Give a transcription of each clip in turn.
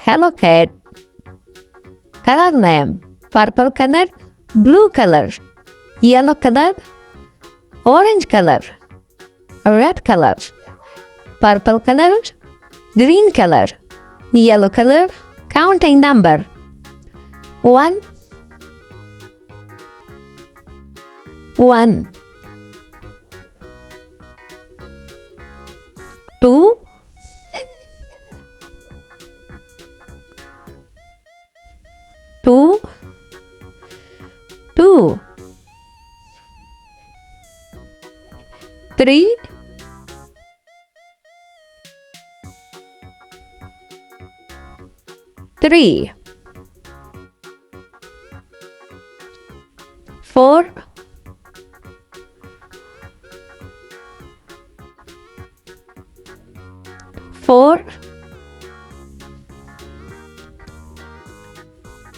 Hello cat. Color name: purple color, blue color, yellow color, orange color, red color, purple color, green color, yellow color. Counting number: 1, 1, 2, 2, 2, 3, 3, 4, 4,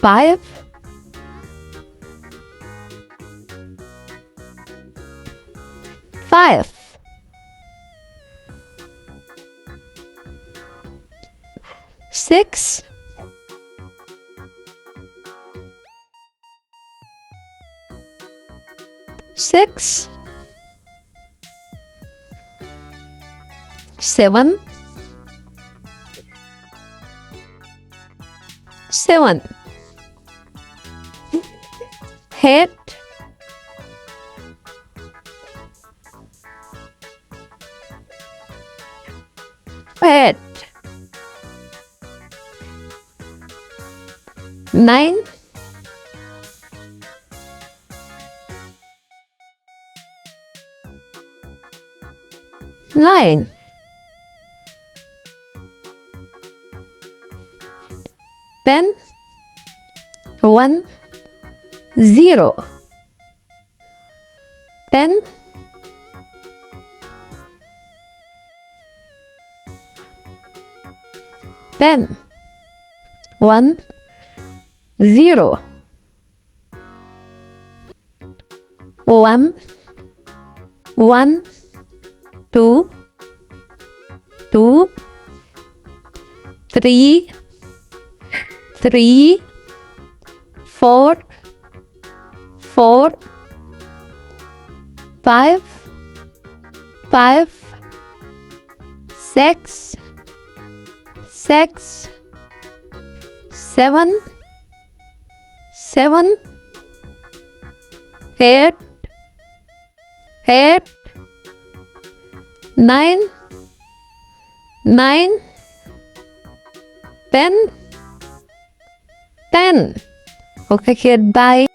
5, 5, 6, 6, 7, 7, 8, 8, 9, 9, 10, 1, 0, 10, 10, 1, 0, 1, 1, 2, 2, 3, 3, 4, 4, 5, 5, 6, 6, 7, 7, 8, 8, 9, 9, 10, 10. Okay, kid, bye.